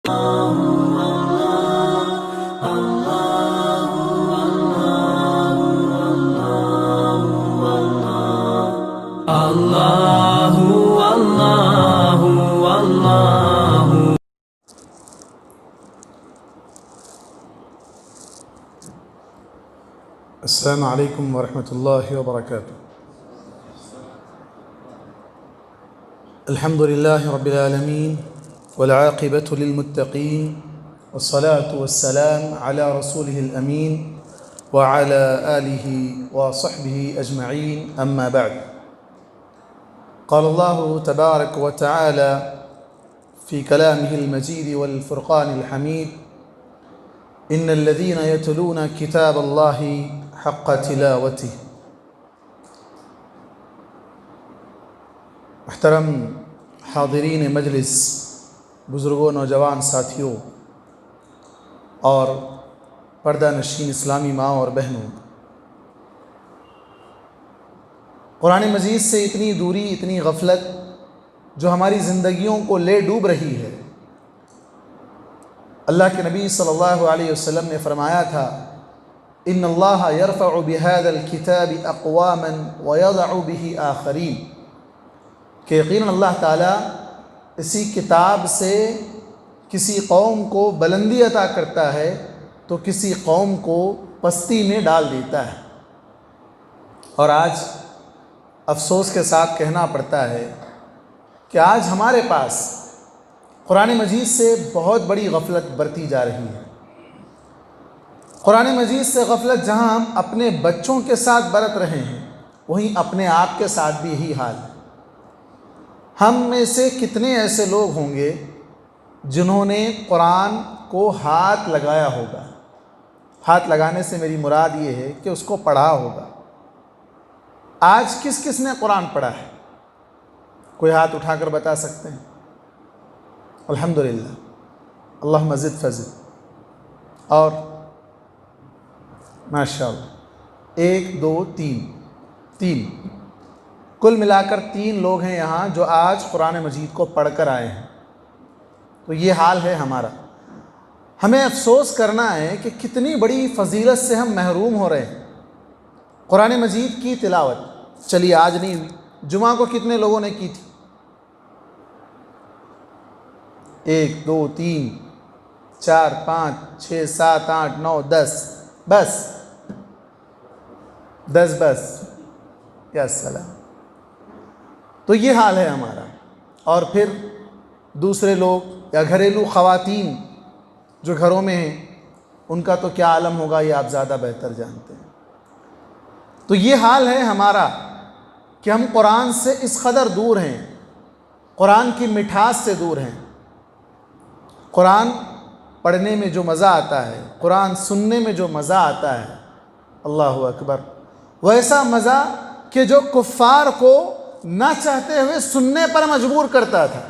السلام عليكم ورحمة الله وبركاته. الحمد لله رب العالمين والعاقبة للمتقين والصلاة والسلام على رسوله الأمين وعلى آله وصحبه أجمعين، أما بعد. قال الله تبارك وتعالى في كلامه المجيد والفرقان الحميد: إن الذين يتلون كتاب الله حق تلاوته. محترم حاضرین مجلس، بزرگوں، نوجوان ساتھیوں اور پردہ نشین اسلامی ماں اور بہنوں، قرآن مجید سے اتنی دوری، اتنی غفلت جو ہماری زندگیوں کو لے ڈوب رہی ہے. اللہ کے نبی صلی اللہ علیہ وسلم نے فرمایا تھا: ان اللہ یرفع بہذا الکتاب اقواما ویضع بہ آخرین، کہ یقیناً اللہ تعالیٰ اسی کتاب سے کسی قوم کو بلندی عطا کرتا ہے تو کسی قوم کو پستی میں ڈال دیتا ہے. اور آج افسوس کے ساتھ کہنا پڑتا ہے کہ آج ہمارے پاس قرآن مجید سے بہت بڑی غفلت برتی جا رہی ہے. قرآن مجید سے غفلت جہاں ہم اپنے بچوں کے ساتھ برت رہے ہیں، وہیں اپنے آپ کے ساتھ بھی یہی حال ہے. ہم میں سے کتنے ایسے لوگ ہوں گے جنہوں نے قرآن کو ہاتھ لگایا ہوگا؟ ہاتھ لگانے سے میری مراد یہ ہے کہ اس کو پڑھا ہوگا. آج کس کس نے قرآن پڑھا ہے؟ کوئی ہاتھ اٹھا کر بتا سکتے ہیں؟ الحمدللہ، اللہم زد فزد. اور ماشاءاللہ، 1 2 3 کل ملا کر 3 لوگ ہیں یہاں جو آج قرآن مجید کو پڑھ کر آئے ہیں. تو یہ حال ہے ہمارا. ہمیں افسوس کرنا ہے کہ کتنی بڑی فضیلت سے ہم محروم ہو رہے ہیں. قرآن مجید کی تلاوت چلی آج نہیں ہوئی، جمعہ کو کتنے لوگوں نے کی تھی؟ 1 2 3 4 5 6 7 8 9 10 بس یا سلام. تو یہ حال ہے ہمارا. اور پھر دوسرے لوگ یا گھریلو خواتین جو گھروں میں ہیں، ان کا تو کیا عالم ہوگا، یہ آپ زیادہ بہتر جانتے ہیں. تو یہ حال ہے ہمارا کہ ہم قرآن سے اس قدر دور ہیں، قرآن کی مٹھاس سے دور ہیں. قرآن پڑھنے میں جو مزہ آتا ہے، قرآن سننے میں جو مزہ آتا ہے، اللہ اکبر، ویسا مزہ کہ جو کفار کو نہ چاہتے ہوئے سننے پر مجبور کرتا تھا.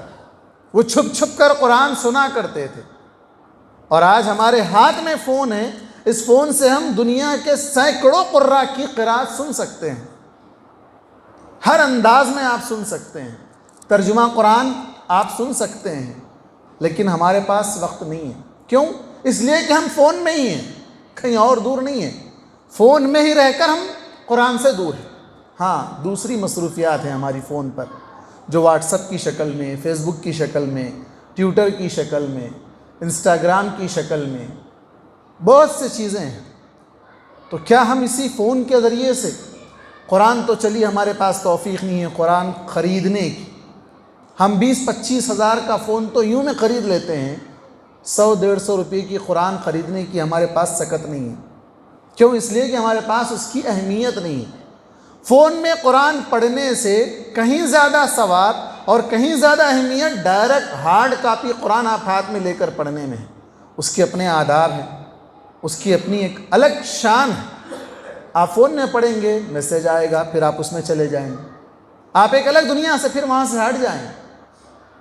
وہ چھپ چھپ کر قرآن سنا کرتے تھے. اور آج ہمارے ہاتھ میں فون ہے، اس فون سے ہم دنیا کے سینکڑوں قراء کی قرات سن سکتے ہیں. ہر انداز میں آپ سن سکتے ہیں، ترجمہ قرآن آپ سن سکتے ہیں. لیکن ہمارے پاس وقت نہیں ہے. کیوں؟ اس لیے کہ ہم فون میں ہی ہیں، کہیں اور دور نہیں ہیں. فون میں ہی رہ کر ہم قرآن سے دور ہیں. ہاں، دوسری مصروفیات ہیں ہماری فون پر، جو واٹس ایپ کی شکل میں، فیس بک کی شکل میں، ٹویٹر کی شکل میں، انسٹاگرام کی شکل میں، بہت سے چیزیں ہیں. تو کیا ہم اسی فون کے ذریعے سے، قرآن تو چلی ہمارے پاس توفیق نہیں ہے قرآن خریدنے کی. ہم 20-25 ہزار کا فون تو یوں میں خرید لیتے ہیں، 100-150 روپے کی قرآن خریدنے کی ہمارے پاس سکت نہیں ہے. کیوں؟ اس لیے کہ ہمارے پاس اس کی اہمیت نہیں ہے. فون میں قرآن پڑھنے سے کہیں زیادہ ثواب اور کہیں زیادہ اہمیت ڈائریکٹ ہارڈ کاپی قرآن آپ ہاتھ میں لے کر پڑھنے میں ہے. اس کے اپنے آداب ہیں، اس کی اپنی ایک الگ شان ہے. آپ فون میں پڑھیں گے، میسیج آئے گا، پھر آپ اس میں چلے جائیں گے، آپ ایک الگ دنیا سے پھر وہاں سے ہٹ جائیں.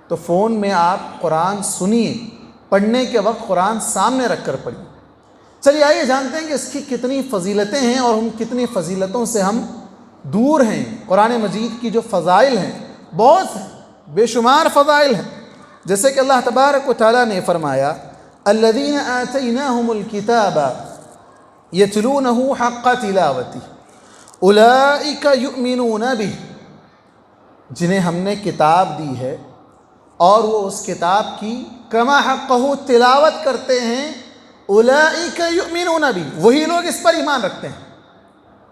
تو فون میں آپ قرآن سنیے، پڑھنے کے وقت قرآن سامنے رکھ کر پڑھیے. چلیے آئیے جانتے ہیں کہ اس کی کتنی فضیلتیں ہیں اور ہم کتنی فضیلتوں سے ہم دور ہیں. قرآن مجید کی جو فضائل ہیں بہت ہیں، بے شمار فضائل ہیں. جیسے کہ اللہ تبارک و تعالیٰ نے فرمایا الذین آتیناہم الکتاب یتلونہ حق تلاوتہ اولئک یؤمنون بہ، جنہیں ہم نے کتاب دی ہے اور وہ اس کتاب کی کما حقہ تلاوت کرتے ہیں، اولئک یؤمنون بہ، وہی لوگ اس پر ایمان رکھتے ہیں۔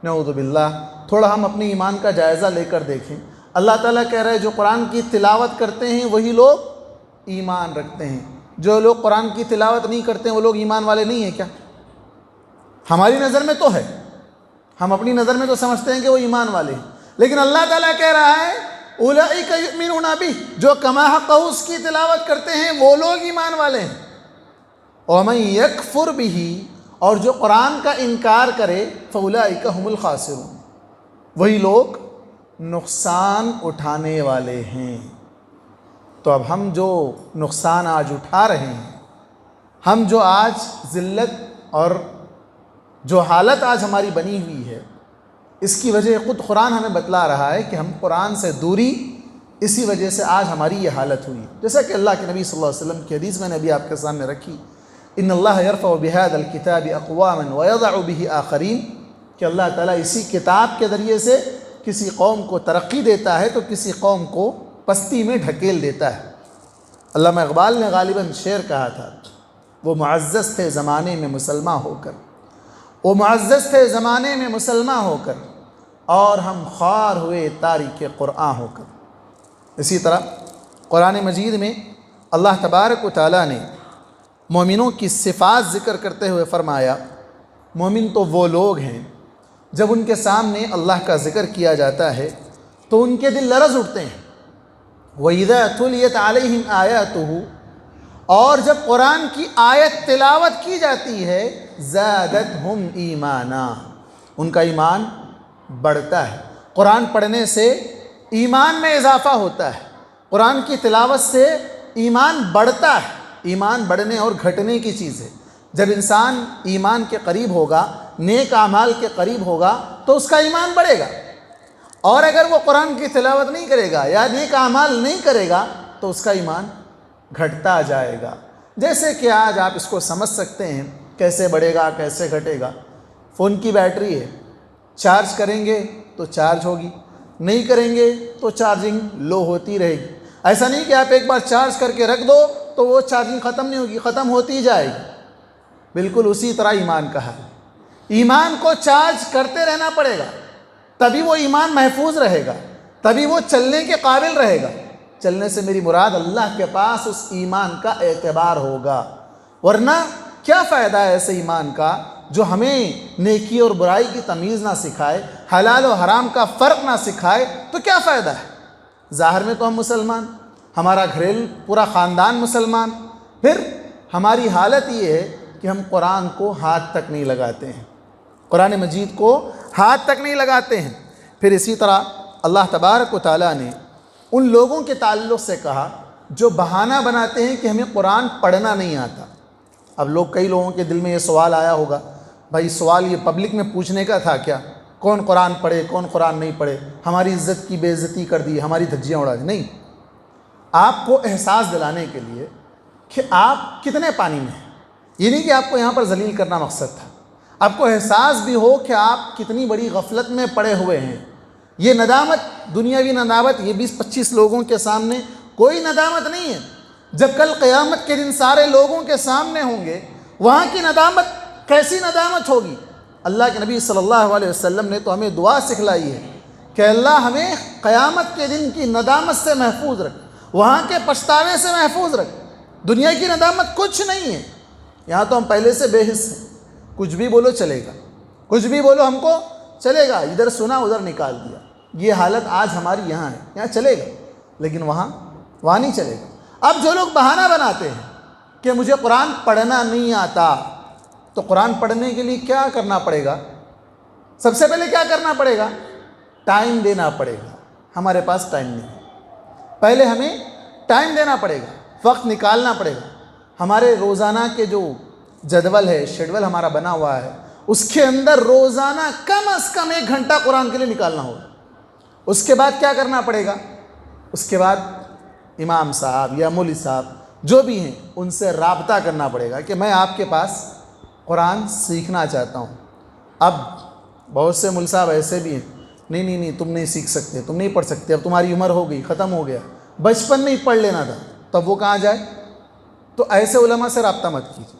نعوذ باللہ، تھوڑا ہم اپنی ایمان کا جائزہ لے کر دیکھیں۔ اللہ تعالیٰ کہہ رہے ہیں جو قرآن کی تلاوت کرتے ہیں وہی لوگ ایمان رکھتے ہیں۔ جو لوگ قرآن کی تلاوت نہیں کرتے ہیں وہ لوگ ایمان والے نہیں ہیں کیا؟ ہماری نظر میں تو ہے، ہم اپنی نظر میں تو سمجھتے ہیں کہ وہ ایمان والے ہیں، لیکن اللہ تعالیٰ کہہ رہا ہے اولئک یؤمنون بہ، جو کما حقہ اس کی تلاوت کرتے ہیں وہ لوگ ایمان والے ہیں۔ ومن یکفر بہ، اور جو قرآن کا انکار کرے فاولئک هم الخاسرون، وہی لوگ نقصان اٹھانے والے ہیں۔ تو اب ہم جو نقصان آج اٹھا رہے ہیں، ہم جو آج ذلت اور جو حالت آج ہماری بنی ہوئی ہے، اس کی وجہ خود قرآن ہمیں بتلا رہا ہے کہ ہم قرآن سے دوری، اسی وجہ سے آج ہماری یہ حالت ہوئی۔ جیسا کہ اللہ کے نبی صلی اللہ علیہ وسلم کی حدیث میں نے ابھی آپ کے سامنے رکھی، ان اللہ یرفع بہذا الکتاب اقواما ویضع بہ آخرین، کہ اللہ تعالیٰ اسی کتاب کے ذریعے سے کسی قوم کو ترقی دیتا ہے تو کسی قوم کو پستی میں ڈھکیل دیتا ہے۔ علامہ اقبال نے غالباً شعر کہا تھا، وہ معزز تھے زمانے میں مسلمان ہو کر، وہ معزز تھے زمانے میں مسلمان ہو کر، اور ہم خوار ہوئے تاریک قرآن ہو کر۔ اسی طرح قرآن مجید میں اللہ تبارک و تعالیٰ نے مومنوں کی صفات ذکر کرتے ہوئے فرمایا مومن تو وہ لوگ ہیں جب ان کے سامنے اللہ کا ذکر کیا جاتا ہے تو ان کے دل لرز اٹھتے ہیں۔ وَإِذَا تُلِيَتْ عَلَيْهِمْ آيَاتُهُ، اور جب قرآن کی آیت تلاوت کی جاتی ہے زَادَتْهُمْ ایمانا، ان کا ایمان بڑھتا ہے۔ قرآن پڑھنے سے ایمان میں اضافہ ہوتا ہے، قرآن کی تلاوت سے ایمان بڑھتا ہے۔ ایمان بڑھنے اور گھٹنے کی چیز ہے۔ جب انسان ایمان کے قریب ہوگا، نیک اعمال کے قریب ہوگا تو اس کا ایمان بڑھے گا، اور اگر وہ قرآن کی تلاوت نہیں کرے گا یا نیک اعمال نہیں کرے گا تو اس کا ایمان گھٹتا جائے گا۔ جیسے کہ آج آپ اس کو سمجھ سکتے ہیں کیسے بڑھے گا کیسے گھٹے گا۔ فون کی بیٹری ہے، چارج کریں گے تو چارج ہوگی، نہیں کریں گے تو چارجنگ لو ہوتی رہے گی۔ ایسا نہیں کہ آپ ایک بار چارج کر کے رکھ دو تو وہ چارجنگ ختم نہیں ہوگی، ختم ہوتی جائے گی۔ بالکل اسی طرح ایمان کا ہے، ایمان کو چارج کرتے رہنا پڑے گا، تبھی وہ ایمان محفوظ رہے گا، تبھی وہ چلنے کے قابل رہے گا۔ چلنے سے میری مراد اللہ کے پاس اس ایمان کا اعتبار ہوگا، ورنہ کیا فائدہ ہے ایسے ایمان کا جو ہمیں نیکی اور برائی کی تمیز نہ سکھائے، حلال و حرام کا فرق نہ سکھائے، تو کیا فائدہ ہے؟ ظاہر میں تو ہم مسلمان، ہمارا گھریلو پورا خاندان مسلمان، پھر ہماری حالت یہ ہے کہ ہم قرآن کو ہاتھ تک نہیں لگاتے ہیں، قرآن مجید کو ہاتھ تک نہیں لگاتے ہیں۔ پھر اسی طرح اللہ تبارک و تعالیٰ نے ان لوگوں کے تعلق سے کہا جو بہانہ بناتے ہیں کہ ہمیں قرآن پڑھنا نہیں آتا۔ اب کئی لوگوں کے دل میں یہ سوال آیا ہوگا، بھائی سوال یہ پبلک میں پوچھنے کا تھا کیا؟ کون قرآن پڑھے کون قرآن نہیں پڑھے، ہماری عزت کی بے عزتی کر دی، ہماری دھجیاں اڑا دی۔ نہیں، آپ کو احساس دلانے کے لیے کہ آپ کتنے پانی میں ہیں، یہ نہیں کہ آپ کو یہاں پر ذلیل کرنا مقصد تھا، آپ کو احساس بھی ہو کہ آپ کتنی بڑی غفلت میں پڑے ہوئے ہیں۔ یہ ندامت، دنیاوی ندامت، یہ 20-25 لوگوں کے سامنے کوئی ندامت نہیں ہے۔ جب کل قیامت کے دن سارے لوگوں کے سامنے ہوں گے، وہاں کی ندامت کیسی ندامت ہوگی؟ اللہ کے نبی صلی اللہ علیہ وسلم نے تو ہمیں دعا سکھلائی ہے کہ اللہ ہمیں قیامت کے دن کی ندامت سے محفوظ رکھ، وہاں کے پچھتاوے سے محفوظ رکھ۔ دنیا کی ندامت کچھ نہیں ہے، یہاں تو ہم پہلے سے بے حس ہیں، کچھ بھی بولو چلے گا، کچھ بھی بولو ہم کو چلے گا، ادھر سنا ادھر نکال دیا۔ یہ حالت آج ہماری یہاں ہے، یہاں چلے گا لیکن وہاں نہیں چلے گا۔ اب جو لوگ بہانہ بناتے ہیں کہ مجھے قرآن پڑھنا نہیں آتا، تو قرآن پڑھنے کے لیے کیا کرنا پڑے گا؟ سب سے پہلے کیا کرنا پڑے گا؟ ٹائم دینا پڑے گا۔ ہمارے پاس ٹائم نہیں ہے، پہلے ہمیں ٹائم دینا پڑے گا، وقت نکالنا پڑے گا۔ ہمارے روزانہ کے جو جدول ہے، شیڈول ہمارا بنا ہوا ہے، اس کے اندر روزانہ کم از کم 1 گھنٹہ قرآن کے لیے نکالنا ہوگا۔ اس کے بعد کیا کرنا پڑے گا؟ اس کے بعد امام صاحب یا مولوی صاحب جو بھی ہیں ان سے رابطہ کرنا پڑے گا کہ میں آپ کے پاس قرآن سیکھنا چاہتا ہوں۔ اب بہت سے مولوی صاحب ایسے بھی ہیں، نہیں تم نہیں سیکھ سکتے، تم نہیں پڑھ سکتے، اب تمہاری عمر ہو گئی، ختم ہو گیا، بچپن میں ہی پڑھ لینا تھا، تب وہ کہاں جائے؟ تو ایسے علماء سے رابطہ مت کیجیے،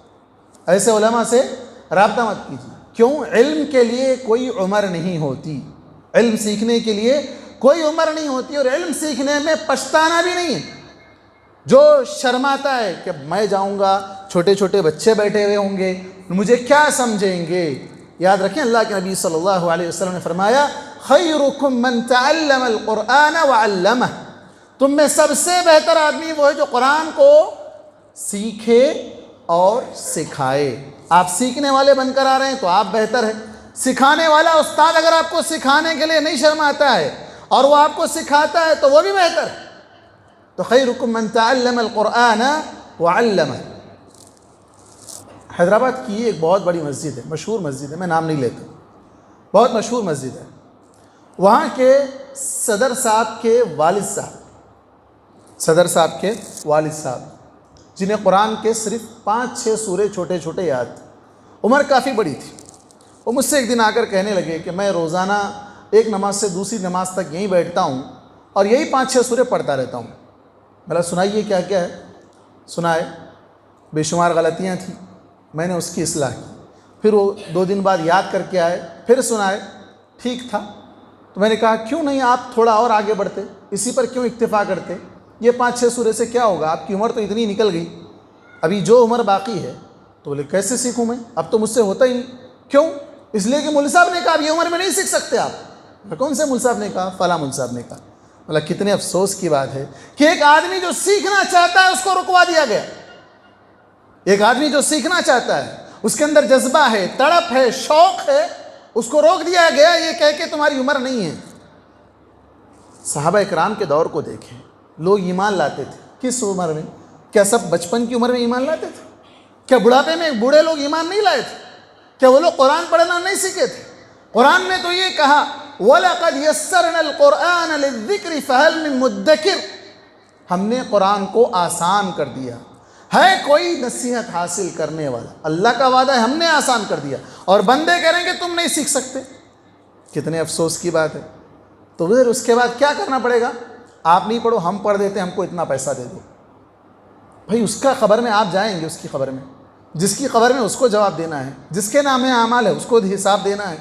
ایسے علماء سے رابطہ مت کیجیے۔ کیوں؟ علم کے لیے کوئی عمر نہیں ہوتی، علم سیکھنے کے لیے کوئی عمر نہیں ہوتی، اور علم سیکھنے میں پچھتانا بھی نہیں ہے۔ جو شرماتا ہے کہ میں جاؤں گا، چھوٹے چھوٹے بچے بیٹھے ہوئے ہوں گے، مجھے کیا سمجھیں گے؟ یاد رکھیں اللہ کے نبی صلی اللہ علیہ وسلم نے فرمایا خیرکم من تعلم القرآن وعلمہ، تم میں سب سے بہتر آدمی وہ ہے جو قرآن کو سیکھے اور سکھائے۔ آپ سیکھنے والے بن کر آ رہے ہیں تو آپ بہتر ہیں، سکھانے والا استاد اگر آپ کو سکھانے کے لیے نہیں شرماتا ہے اور وہ آپ کو سکھاتا ہے تو وہ بھی بہتر ہے۔ تو خیرکم من تعلم القرآن وعلمہ۔ حیدرآباد کی ایک بہت بڑی مسجد ہے، مشہور مسجد ہے، میں نام نہیں لیتا، بہت مشہور مسجد ہے۔ وہاں کے صدر صاحب کے والد صاحب جنہیں قرآن کے صرف 5-6 سورے چھوٹے چھوٹے یاد تھے، عمر کافی بڑی تھی، وہ مجھ سے ایک دن آ کر کہنے لگے کہ میں روزانہ ایک نماز سے دوسری نماز تک یہیں بیٹھتا ہوں اور یہی 5-6 سورے پڑھتا رہتا ہوں۔ بھلا سنائیے کیا کیا ہے؟ سنائے، بے شمار غلطیاں تھیں، میں نے اس کی اصلاح کی، پھر وہ 2 دن بعد یاد کر کے آئے، پھر سنائے، ٹھیک تھا۔ تو میں نے کہا کیوں نہیں آپ تھوڑا اور آگے بڑھتے، اسی پر کیوں اکتفا کرتے؟ یہ 5-6 سورے سے کیا ہوگا؟ آپ کی عمر تو اتنی نکل گئی، ابھی جو عمر باقی ہے۔ تو بولے کیسے سیکھوں میں، اب تو مجھ سے ہوتا ہی نہیں۔ کیوں؟ اس لیے کہ مولوی صاحب نے کہا اب یہ عمر میں نہیں سیکھ سکتے آپ۔ کون سے مولوی صاحب نے کہا؟ فلاں مولوی صاحب نے کہا۔ بولا کتنے افسوس کی بات ہے کہ ایک آدمی جو سیکھنا چاہتا ہے اس کو رکوا دیا گیا۔ ایک آدمی جو سیکھنا چاہتا ہے، اس کے اندر جذبہ ہے، تڑپ ہے، شوق ہے، اس کو روک دیا گیا یہ کہہ کے تمہاری عمر نہیں ہے۔ صحابہ اکرام کے دور کو دیکھیں، لوگ ایمان لاتے تھے کس عمر میں؟ کیا سب بچپن کی عمر میں ایمان لاتے تھے؟ کیا بڑھاپے میں بوڑھے لوگ ایمان نہیں لائے تھے؟ کیا وہ لوگ قرآن پڑھنا نہیں سیکھے تھے؟ قرآن نے تو یہ کہا وَلَقَدْ يَسَّرْنَا الْقُرْآنَ لِلذِّكْرِ فَهَلْ مِن مُدَّكِرٍ، ہم نے قرآن کو آسان کر دیا، ہے کوئی نصیحت حاصل کرنے والا؟ اللہ کا وعدہ ہے ہم نے آسان کر دیا، اور بندے کہیں گے تم نہیں سیکھ سکتے۔ کتنے افسوس کی بات ہے۔ تو پھر اس کے بعد کیا کرنا پڑے گا؟ آپ نہیں پڑھو، ہم پڑھ دیتے، ہم کو اتنا پیسہ دے دو۔ بھائی اس کا خبر میں آپ جائیں گے، اس کی خبر میں، جس کی خبر میں اس کو جواب دینا ہے، جس کے نام اعمال ہے اس کو حساب دینا ہے۔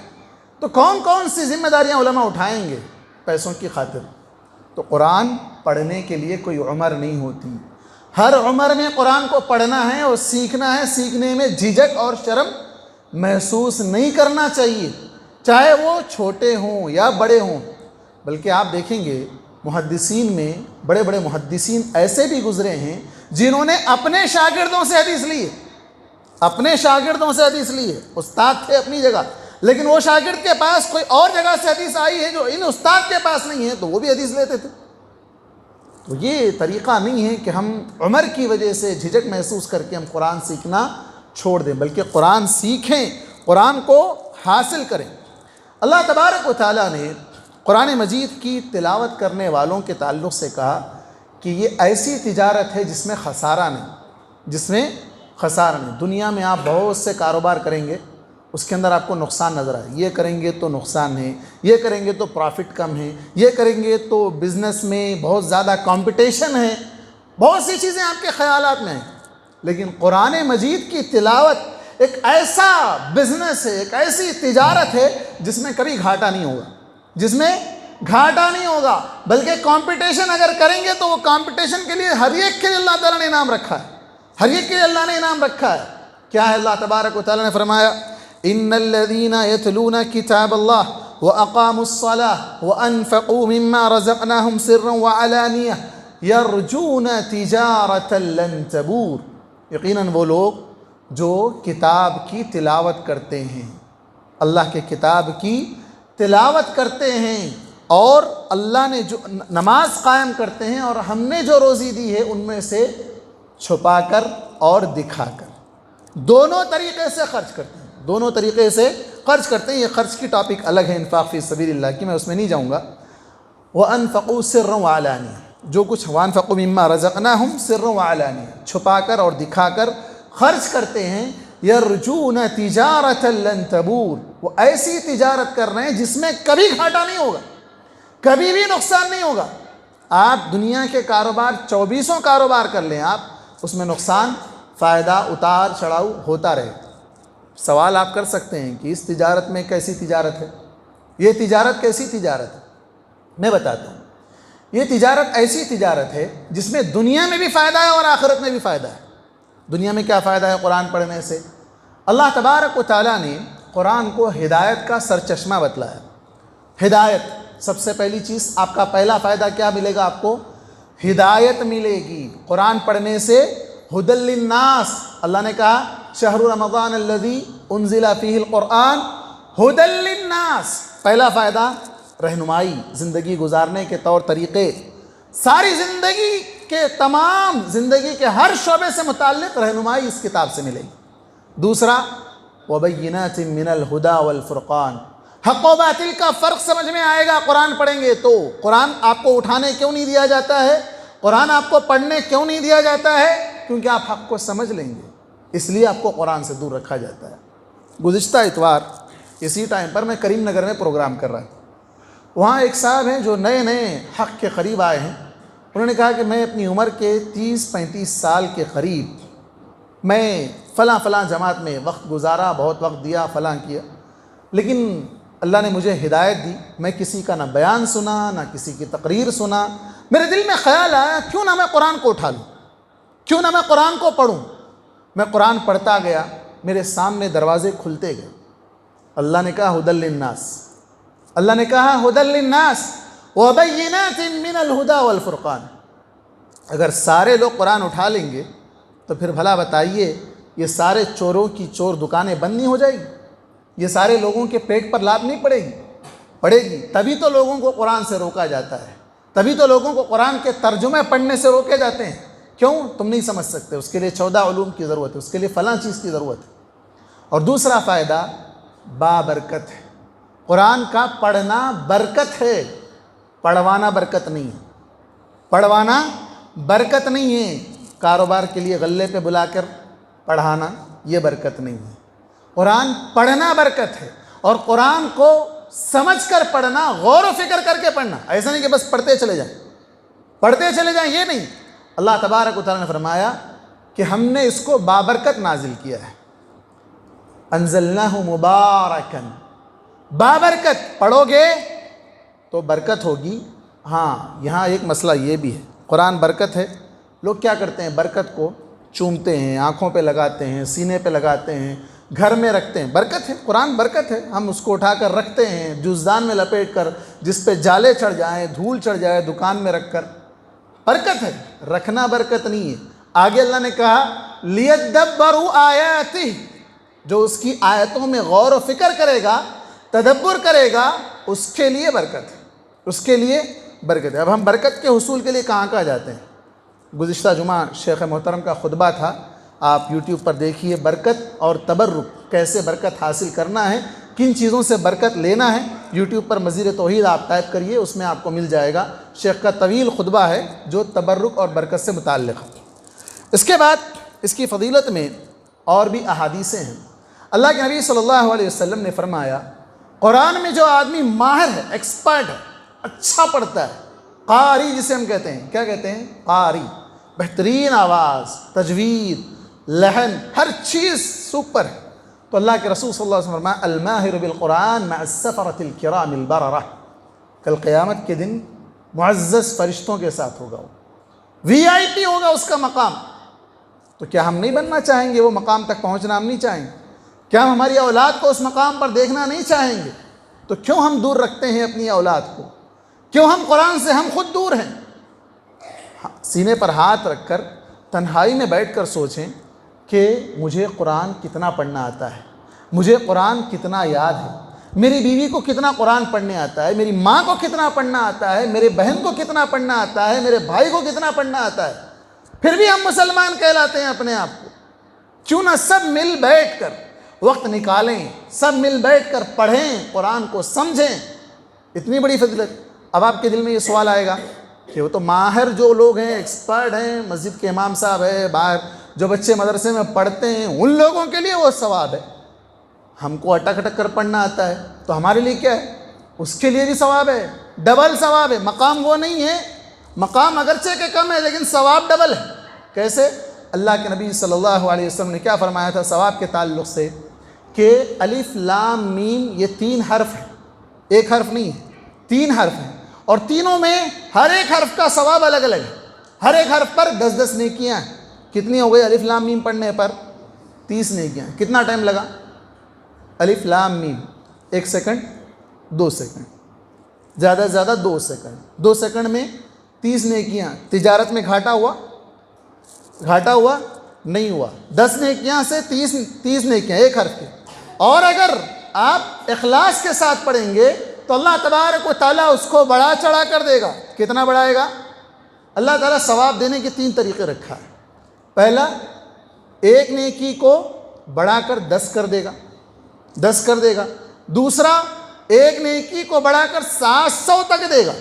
تو کون کون سی ذمہ داریاں علماء اٹھائیں گے پیسوں کی خاطر؟ تو قرآن پڑھنے کے لیے کوئی عمر نہیں ہوتی، ہر عمر میں قرآن کو پڑھنا ہے اور سیکھنا ہے، سیکھنے میں جھجک اور شرم محسوس نہیں کرنا چاہیے، چاہے وہ چھوٹے ہوں یا بڑے ہوں۔ بلکہ آپ دیکھیں گے محدثین میں بڑے بڑے محدثین ایسے بھی گزرے ہیں جنہوں نے اپنے شاگردوں سے حدیث لی ہے، اپنے شاگردوں سے حدیث لی ہے۔ استاد تھے اپنی جگہ، لیکن وہ شاگرد کے پاس کوئی اور جگہ سے حدیث آئی ہے جو ان استاد کے پاس نہیں ہے، تو وہ بھی حدیث لیتے تھے۔ تو یہ طریقہ نہیں ہے کہ ہم عمر کی وجہ سے جھجک محسوس کر کے ہم قرآن سیکھنا چھوڑ دیں، بلکہ قرآن سیکھیں، قرآن کو حاصل کریں۔ اللہ تبارک و تعالیٰ نے قرآن مجید کی تلاوت کرنے والوں کے تعلق سے کہا کہ یہ ایسی تجارت ہے جس میں خسارہ نہیں، دنیا میں آپ بہت سے کاروبار کریں گے، اس کے اندر آپ کو نقصان نظر آئے، یہ کریں گے تو نقصان ہے، یہ کریں گے تو پروفٹ کم ہے، یہ کریں گے تو بزنس میں بہت زیادہ کمپٹیشن ہے، بہت سی چیزیں آپ کے خیالات میں ہیں۔ لیکن قرآن مجید کی تلاوت ایک ایسا بزنس ہے، ایک ایسی تجارت ہے جس میں کبھی گھاٹا نہیں ہوگا، بلکہ کمپٹیشن اگر کریں گے تو وہ کمپٹیشن کے لیے ہر ایک کے لیے اللہ تعالیٰ نے انعام رکھا ہے، ہر ایک کے لیے اللہ نے انعام رکھا ہے۔ کیا ہے؟ اللہ تبارک و تعالیٰ نے فرمایا ان الذين يتلون كتاب الله واقاموا الصلاه وانفقوا مما رزقناهم سرا وعلانيه يرجون تجارة لن تبور، یقیناً وہ لوگ جو کتاب کی تلاوت کرتے ہیں، اللہ کے کتاب کی تلاوت کرتے ہیں، اور اللہ نے جو نماز قائم کرتے ہیں، اور ہم نے جو روزی دی ہے ان میں سے چھپا کر اور دکھا کر، دونوں طریقے سے خرچ کرتے ہیں، دونوں طریقے سے خرچ کرتے ہیں۔ یہ خرچ کی ٹاپک الگ ہے، انفاق فی سبیل اللہ کی، میں اس میں نہیں جاؤں گا۔ وَأَنفَقُوا سِرًّا وَعَلَانِيَةً، جو کچھ وانفقوا مما رزقناہم سرا وعلانیہ، چھپا کر اور دکھا کر خرچ کرتے ہیں، یرجون تجارۃ لن تبور، وہ ایسی تجارت کر رہے ہیں جس میں کبھی گھاٹا نہیں ہوگا، کبھی بھی نقصان نہیں ہوگا۔ آپ دنیا کے کاروبار 24 کاروبار کر لیں آپ، اس میں نقصان فائدہ اتار چڑھاؤ ہوتا رہے۔ سوال آپ کر سکتے ہیں کہ اس تجارت میں کیسی تجارت ہے، یہ تجارت کیسی تجارت ہے؟ میں بتاتا ہوں۔ یہ تجارت ایسی تجارت ہے جس میں دنیا میں بھی فائدہ ہے اور آخرت میں بھی فائدہ ہے۔ دنیا میں کیا فائدہ ہے قرآن پڑھنے سے؟ اللہ تبارک و تعالیٰ نے قرآن کو ہدایت کا سرچشمہ بتلایا۔ ہدایت، سب سے پہلی چیز، آپ کا پہلا فائدہ کیا ملے گا؟ آپ کو ہدایت ملے گی قرآن پڑھنے سے۔ ہدی للناس، اللہ نے کہا شہر رمضان الذی انزل فیہ القرآن ہدی للناس، پہلا فائدہ رہنمائی، زندگی گزارنے کے طور طریقے، ساری زندگی کے تمام زندگی کے ہر شعبے سے متعلق رہنمائی اس کتاب سے ملے گی۔ دوسرا وبینات من الہدی والفرقان، حق و باطل کا فرق سمجھ میں آئے گا قرآن پڑھیں گے تو۔ قرآن آپ کو اٹھانے کیوں نہیں دیا جاتا ہے؟ قرآن آپ کو پڑھنے کیوں نہیں دیا جاتا ہے؟ کیونکہ آپ حق کو سمجھ لیں گے، اس لیے آپ کو قرآن سے دور رکھا جاتا ہے۔ گزشتہ اتوار اسی ٹائم پر میں کریم نگر میں پروگرام کر رہا تھا، وہاں ایک صاحب ہیں جو نئے نئے حق کے قریب آئے ہیں، انہوں نے کہا کہ میں اپنی عمر کے 30-35 سال کے قریب میں فلاں فلاں جماعت میں وقت گزارا، بہت وقت دیا، فلاں کیا، لیکن اللہ نے مجھے ہدایت دی، میں کسی کا نہ بیان سنا نہ کسی کی تقریر سنا، میرے دل میں خیال آیا کیوں نہ میں قرآن کو اٹھا لوں، کیوں نہ میں قرآن کو پڑھوں۔ میں قرآن پڑھتا گیا، میرے سامنے دروازے کھلتے گئے۔ اللہ نے کہا ہدی للناس، اللہ نے کہا ہدی للناس وبینات من الہدی والفرقان۔ اگر سارے لوگ قرآن اٹھا لیں گے تو پھر بھلا بتائیے یہ سارے چوروں کی چور دکانیں بند نہیں ہو جائے گی؟ یہ سارے لوگوں کے پیٹ پر لات نہیں پڑے گی؟ پڑے گی۔ تبھی تو لوگوں کو قرآن سے روکا جاتا ہے، تبھی تو لوگوں کو قرآن کے ترجمے پڑھنے سے روکے جاتے ہیں۔ کیوں؟ تم نہیں سمجھ سکتے، اس کے لیے 14 علوم کی ضرورت ہے، اس کے لیے فلاں چیز کی ضرورت ہے۔ اور دوسرا فائدہ بابرکت ہے، قرآن کا پڑھنا برکت ہے، پڑھوانا برکت نہیں ہے، پڑھوانا برکت نہیں ہے۔ کاروبار کے لیے غلے پہ بلا کر پڑھانا یہ برکت نہیں ہے، قرآن پڑھنا برکت ہے۔ اور قرآن کو سمجھ کر پڑھنا، غور و فکر کر کے پڑھنا، ایسا نہیں کہ بس پڑھتے چلے جائیں، پڑھتے چلے جائیں، یہ نہیں۔ اللہ تبارک و تعالیٰ نے فرمایا کہ ہم نے اس کو بابرکت نازل کیا ہے، انزلناہ مبارکا، بابرکت، پڑھو گے تو برکت ہوگی۔ ہاں یہاں ایک مسئلہ یہ بھی ہے، قرآن برکت ہے، لوگ کیا کرتے ہیں برکت کو چومتے ہیں، آنکھوں پہ لگاتے ہیں، سینے پہ لگاتے ہیں، گھر میں رکھتے ہیں۔ برکت ہے، قرآن برکت ہے، ہم اس کو اٹھا کر رکھتے ہیں جزدان میں لپیٹ کر، جس پہ جالے چڑھ جائیں، دھول چڑھ جائے، دکان میں رکھ کر، برکت ہے، رکھنا برکت نہیں ہے۔ آگے اللہ نے کہا لیدبروا آیاتہ، جو اس کی آیتوں میں غور و فکر کرے گا، تدبر کرے گا، اس کے لیے برکت ہے، اس کے لیے برکت ہے۔ اب ہم برکت کے حصول کے لیے کہاں جاتے ہیں؟ گزشتہ جمعہ شیخ محترم کا خطبہ تھا، آپ یوٹیوب پر دیکھیے، برکت اور تبرک، کیسے برکت حاصل کرنا ہے، کن چیزوں سے برکت لینا ہے۔ یوٹیوب پر مزید توحید آپ ٹائپ کریے، اس میں آپ کو مل جائے گا، شیخ کا طویل خطبہ ہے جو تبرک اور برکت سے متعلق ہے۔ اس کے بعد اس کی فضیلت میں اور بھی احادیثیں ہیں۔ اللہ کے نبی صلی اللہ علیہ وسلم نے فرمایا قرآن میں جو آدمی ماہر ہے، ایکسپرٹ ہے، اچھا پڑھتا ہے، قاری جسے ہم کہتے ہیں، کیا کہتے ہیں؟ قاری، بہترین آواز، تجوید، لحن، ہر چیز سپر ہے، تو اللہ کے رسول صلی اللہ علیہ وسلم فرمایا الماہر بالقرآن مع السفرۃ الکرام البررہ، کل قیامت کے دن معزز فرشتوں کے ساتھ ہوگا، وہ VIP ہوگا اس کا مقام۔ تو کیا ہم نہیں بننا چاہیں گے وہ مقام تک پہنچنا ہم نہیں چاہیں گے؟ کیا ہم ہماری اولاد کو اس مقام پر دیکھنا نہیں چاہیں گے؟ تو کیوں ہم دور رکھتے ہیں اپنی اولاد کو؟ کیوں ہم قرآن سے ہم خود دور ہیں؟ سینے پر ہاتھ رکھ کر تنہائی میں بیٹھ کر سوچیں کہ مجھے قرآن کتنا پڑھنا آتا ہے، مجھے قرآن کتنا یاد ہے، میری بیوی کو کتنا قرآن پڑھنے آتا ہے، میری ماں کو کتنا پڑھنا آتا ہے، میرے بہن کو کتنا پڑھنا آتا ہے، میرے بھائی کو کتنا پڑھنا آتا ہے، پھر بھی ہم مسلمان کہلاتے ہیں اپنے آپ کو۔ کیوں نہ سب مل بیٹھ کر وقت نکالیں، سب مل بیٹھ کر پڑھیں، قرآن کو سمجھیں، اتنی بڑی فضیلت۔ اب آپ کے دل میں یہ سوال آئے گا کہ وہ تو ماہر جو لوگ ہیں، ایکسپرٹ ہیں، مسجد کے امام صاحب ہے، باہر جو بچے مدرسے میں پڑھتے ہیں، ان لوگوں کے لیے وہ ثواب ہے۔ ہم کو اٹک اٹک کر پڑھنا آتا ہے تو ہمارے لیے کیا ہے؟ اس کے لیے بھی ثواب ہے، ڈبل ثواب ہے۔ مقام وہ نہیں ہے، مقام اگرچہ کہ کم ہے لیکن ثواب ڈبل ہے۔ کیسے؟ اللہ کے نبی صلی اللہ علیہ وسلم نے کیا فرمایا تھا ثواب کے تعلق سے کہ الف لام میم یہ 3 حرف ہیں، ایک حرف نہیں ہے، 3 حرف ہیں، اور تینوں میں ہر ایک حرف کا ثواب الگ الگ ہے۔ ہر ایک حرف پر 10 نیکیاں ہیں۔ کتنی ہو گئی الف لام میم پڑھنے پر؟ 30 نیکیاں۔ کتنا ٹائم لگا؟ الف لام میم 1 سیکنڈ 2 سیکنڈ، زیادہ سے زیادہ 2 سیکنڈ۔ 2 سیکنڈ میں 30 نیکیاں۔ تجارت میں گھاٹا ہوا؟ گھاٹا ہوا؟ نہیں ہوا۔ 10 نیکیاں سے 30 نیکیاں ایک حرف کی۔ اور اگر آپ اخلاص کے ساتھ پڑھیں گے تو اللہ تبارک و تعالیٰ اس کو بڑھا چڑھا کر دے گا۔ کتنا بڑھائے گا؟ اللہ تعالیٰ ثواب دینے کے 3 طریقے رکھا ہے۔ پہلا، ایک نیکی کو بڑھا کر 10 کر دے گا، 10 کر دے گا۔ دوسرا، ایک نیکی کو بڑھا کر 700 تک دے گا،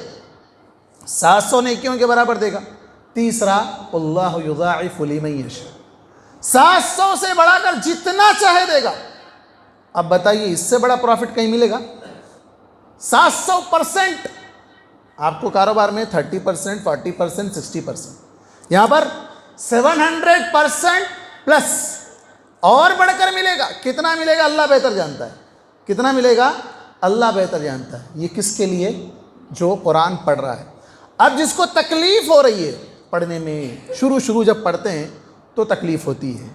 700 نیکیوں کے برابر دے گا۔ تیسرا، اللہ یضاعف لمن یشاء، 700 سے بڑھا کر جتنا چاہے دے گا۔ اب بتائیے اس سے بڑا پروفٹ کہیں ملے گا؟ 700%۔ آپ کو کاروبار میں 30%، 40%، 60%، یہاں پر 700% پلس اور بڑھ کر ملے گا۔ کتنا ملے گا اللہ بہتر جانتا ہے، کتنا ملے گا اللہ بہتر جانتا ہے۔ یہ کس کے لیے؟ جو قرآن پڑھ رہا ہے۔ اب جس کو تکلیف ہو رہی ہے پڑھنے میں، شروع جب پڑھتے ہیں تو تکلیف ہوتی ہے،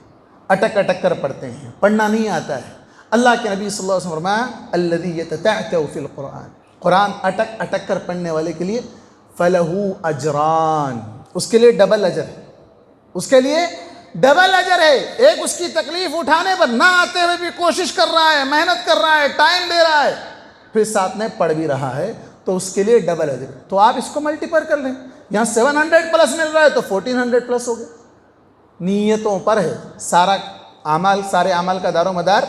اٹک اٹک کر پڑھتے ہیں، پڑھنا نہیں آتا ہے۔ اللہ کے نبی صلی اللہ علیہ وسلم فرمایا الذی یتتعتع فی القرآن، قرآن اٹک اٹک کر پڑھنے والے کے لیے فلہ اجران، اس کے لیے ڈبل اجر ہے، اس کے لیے ڈبل اجر ہے۔ ایک اس کی تکلیف اٹھانے پر نہ آتے ہوئے بھی کوشش کر رہا ہے، محنت کر رہا ہے، ٹائم دے رہا ہے، پھر ساتھ میں پڑھ بھی رہا ہے تو اس کے لیے ڈبل اجر۔ تو آپ اس کو ملٹیپل کر لیں، یہاں 700 پلس مل رہا ہے تو 1400 پلس ہو گیا۔ نیتوں پر ہے سارے اعمال کا دار و مدار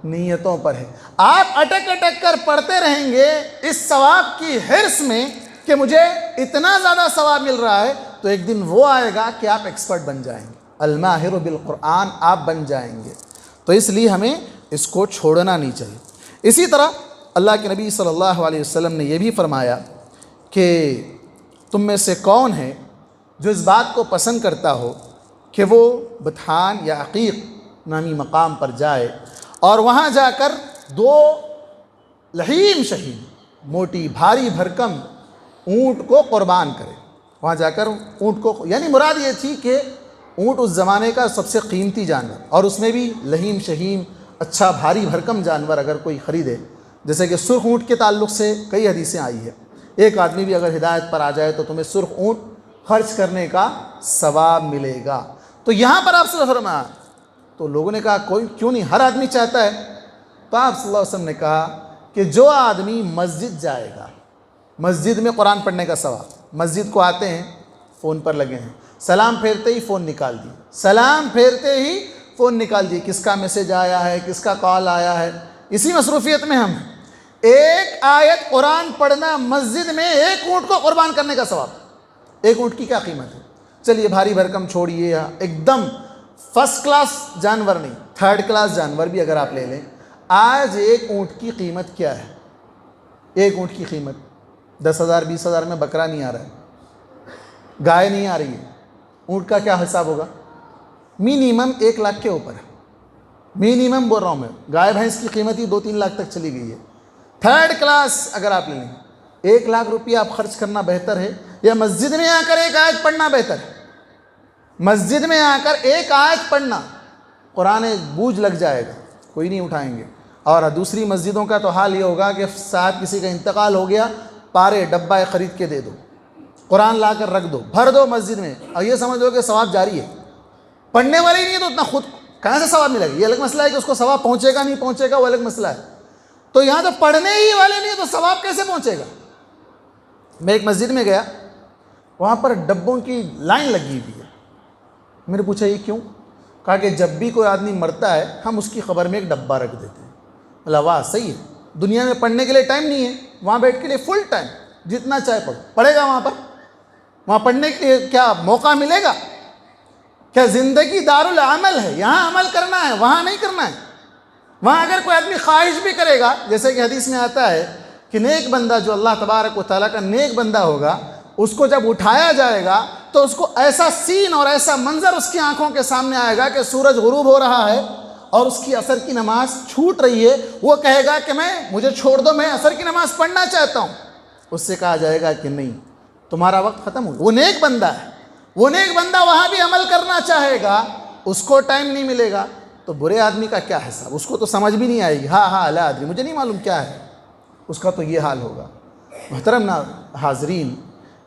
نیتوں پر ہے۔ آپ اٹک اٹک کر پڑھتے رہیں گے اس ثواب کی حرص میں کہ مجھے اتنا زیادہ ثواب مل رہا ہے، تو ایک دن وہ آئے گا کہ آپ ایکسپرٹ بن جائیں گے، الماہر بالقرآن آپ بن جائیں گے۔ تو اس لیے ہمیں اس کو چھوڑنا نہیں چاہیے۔ اسی طرح اللہ کے نبی صلی اللہ علیہ وسلم نے یہ بھی فرمایا کہ تم میں سے کون ہے جو اس بات کو پسند کرتا ہو کہ وہ بطحان یا عقیق نامی مقام پر جائے اور وہاں جا کر 2 لحیم شہیم موٹی بھاری بھرکم اونٹ کو قربان کرے۔ وہاں جا کر اونٹ کو، یعنی مراد یہ تھی کہ اونٹ اس زمانے کا سب سے قیمتی جانور، اور اس میں بھی لحیم شہیم اچھا بھاری بھرکم جانور اگر کوئی خریدے، جیسے کہ سرخ اونٹ کے تعلق سے کئی حدیثیں آئی ہیں، ایک آدمی بھی اگر ہدایت پر آ جائے تو تمہیں سرخ اونٹ خرچ کرنے کا ثواب ملے گا۔ تو یہاں پر آپ صلی اللہ علیہ وسلم فرمایا، تو لوگوں نے کہا کوئی کیوں نہیں، ہر آدمی چاہتا ہے۔ تو آپ صلی اللہ علیہ وسلم نے کہا کہ جو آدمی مسجد جائے گا، مسجد میں قرآن پڑھنے کا ثواب، مسجد کو آتے ہیں فون پر لگے ہیں، سلام پھیرتے ہی فون نکال دیے، سلام پھیرتے ہی فون نکال دیے، کس کا میسج آیا ہے، کس کا کال آیا ہے، اسی مصروفیت میں ہم ہیں۔ ایک آیت قرآن پڑھنا مسجد میں ایک اونٹ کو قربان کرنے کا ثواب۔ ایک اونٹ کی کیا قیمت ہے؟ چلیے بھاری بھرکم چھوڑیے، ایک دم فرسٹ کلاس جانور نہیں، 3rd کلاس جانور بھی اگر آپ لے لیں، آج ایک اونٹ کی قیمت کیا ہے؟ ایک اونٹ کی قیمت 10,000 20,000 میں بکرا نہیں آ رہا ہے، گائے نہیں آ رہی ہے، اونٹ کا کیا حساب ہوگا؟ منیمم 1 لاکھ کے اوپر ہے، منیمم بول رہا ہوں میں۔ گائے بھینس کی قیمت ہی 2-3 لاکھ تک چلی گئی ہے۔ 3rd کلاس اگر آپ لے لیں، 1 لاکھ روپیہ آپ خرچ کرنا بہتر ہے یا مسجد میں آ کر ایک آیت پڑھنا بہتر ہے؟ مسجد میں آ کر ایک آیت پڑھنا، قرآن بوجھ لگ جائے گا، کوئی نہیں اٹھائیں گے۔ اور دوسری مسجدوں کا تو حال یہ ہوگا کہ ساتھ کسی کا انتقال ہو گیا، پارے ڈبہ خرید کے دے دو، قرآن لا کر رکھ دو، بھر دو مسجد میں، اور یہ سمجھ لو کہ ثواب جاری ہے۔ پڑھنے والے ہی نہیں ہے تو اتنا خود کہاں سے ثواب ملے گا؟ یہ الگ مسئلہ ہے کہ اس کو ثواب پہنچے گا نہیں پہنچے گا، وہ الگ مسئلہ ہے۔ تو یہاں تو پڑھنے ہی والے نہیں ہے تو ثواب کیسے پہنچے گا؟ میں ایک مسجد میں گیا، وہاں پر ڈبوں کی لائن لگی ہوئی ہے۔ میں نے پوچھا یہ کیوں؟ کہا کہ جب بھی کوئی آدمی مرتا ہے ہم اس کی خبر میں ایک ڈبہ رکھ دیتے ہیں۔ اللہ واہ، صحیح ہے، دنیا میں پڑھنے کے لیے ٹائم نہیں ہے، وہاں بیٹھ کے لیے فل ٹائم جتنا چاہے پڑھو، پڑھے گا وہاں پر، وہاں پڑھنے کے لیے کیا موقع ملے گا؟ کیا زندگی دارالعمل ہے، یہاں عمل کرنا ہے، وہاں نہیں کرنا ہے؟ وہاں اگر کوئی آدمی خواہش بھی کرے گا، جیسے کہ حدیث میں آتا ہے کہ نیک بندہ جو اللہ تبارک و تعالیٰ کا نیک بندہ ہوگا، اس کو جب اٹھایا جائے گا تو اس کو ایسا سین اور ایسا منظر اس کی آنکھوں کے سامنے آئے گا کہ سورج غروب ہو رہا ہے اور اس کی عصر کی نماز چھوٹ رہی ہے، وہ کہے گا کہ مجھے چھوڑ دو، میں عصر کی نماز پڑھنا چاہتا ہوں۔ اس سے کہا جائے گا کہ نہیں، تمہارا وقت ختم ہو گیا۔ وہ نیک بندہ ہے، وہ نیک بندہ وہاں بھی عمل کرنا چاہے گا، اس کو ٹائم نہیں ملے گا۔ تو برے آدمی کا کیا حساب؟ اس کو تو سمجھ بھی نہیں آئے گی، ہاں لا ادری، مجھے نہیں معلوم کیا ہے، اس کا تو یہ حال ہوگا۔ محترم حاضرین،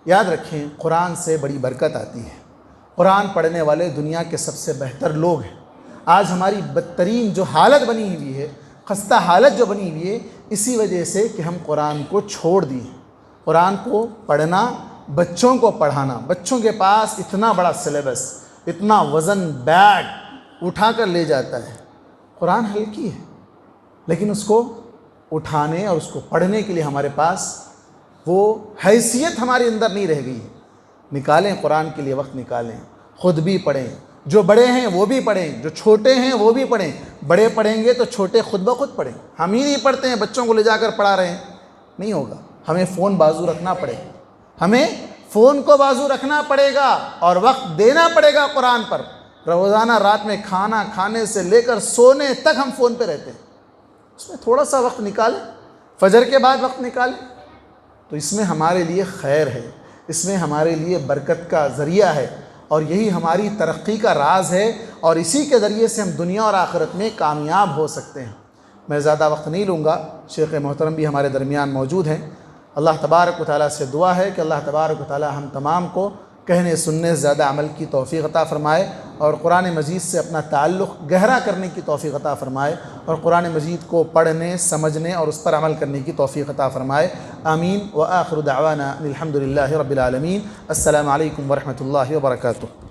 یاد رکھیں قرآن سے بڑی برکت آتی ہے۔ قرآن پڑھنے والے دنیا کے سب سے بہتر لوگ ہیں۔ آج ہماری بدترین جو حالت بنی ہوئی ہے، خستہ حالت جو بنی ہوئی ہے، اسی وجہ سے کہ ہم قرآن کو چھوڑ دیے۔ قرآن کو پڑھنا، بچوں کو پڑھانا، بچوں کے پاس اتنا بڑا سلیبس، اتنا وزن بیگ اٹھا کر لے جاتا ہے۔ قرآن ہلکی ہے، لیکن اس کو اٹھانے اور اس کو پڑھنے کے لیے ہمارے پاس وہ حیثیت ہمارے اندر نہیں رہ گئی ہے۔ نکالیں قرآن کے لیے وقت، نکالیں، خود بھی پڑھیں، جو بڑے ہیں وہ بھی پڑھیں، جو چھوٹے ہیں وہ بھی پڑھیں۔ بڑے پڑھیں گے تو چھوٹے خود بخود پڑھیں۔ ہم ہی نہیں پڑھتے ہیں، بچوں کو لے جا کر پڑھا رہے ہیں، نہیں ہوگا۔ ہمیں فون بازو رکھنا پڑے گا، ہمیں فون کو بازو رکھنا پڑے گا اور وقت دینا پڑے گا قرآن پر۔ روزانہ رات میں کھانا کھانے سے لے کر سونے تک ہم فون پہ رہتے ہیں، اس میں تھوڑا سا وقت نکالیں، فجر کے بعد وقت نکالیں، تو اس میں ہمارے لیے خیر ہے، اس میں ہمارے لیے برکت کا ذریعہ ہے، اور یہی ہماری ترقی کا راز ہے، اور اسی کے ذریعے سے ہم دنیا اور آخرت میں کامیاب ہو سکتے ہیں۔ میں زیادہ وقت نہیں لوں گا، شیخ محترم بھی ہمارے درمیان موجود ہیں۔ اللہ تبارک و تعالیٰ سے دعا ہے کہ اللہ تبارک و تعالیٰ ہم تمام کو کہنے سننے سے زیادہ عمل کی توفیق عطا فرمائے، اور قرآن مجید سے اپنا تعلق گہرا کرنے کی توفیق عطا فرمائے، اور قرآن مجید کو پڑھنے، سمجھنے اور اس پر عمل کرنے کی توفیق عطا فرمائے۔ آمین۔ وآخر دعوانا الحمد للہ رب العالمین۔ السلام علیکم ورحمۃ اللہ وبرکاتہ۔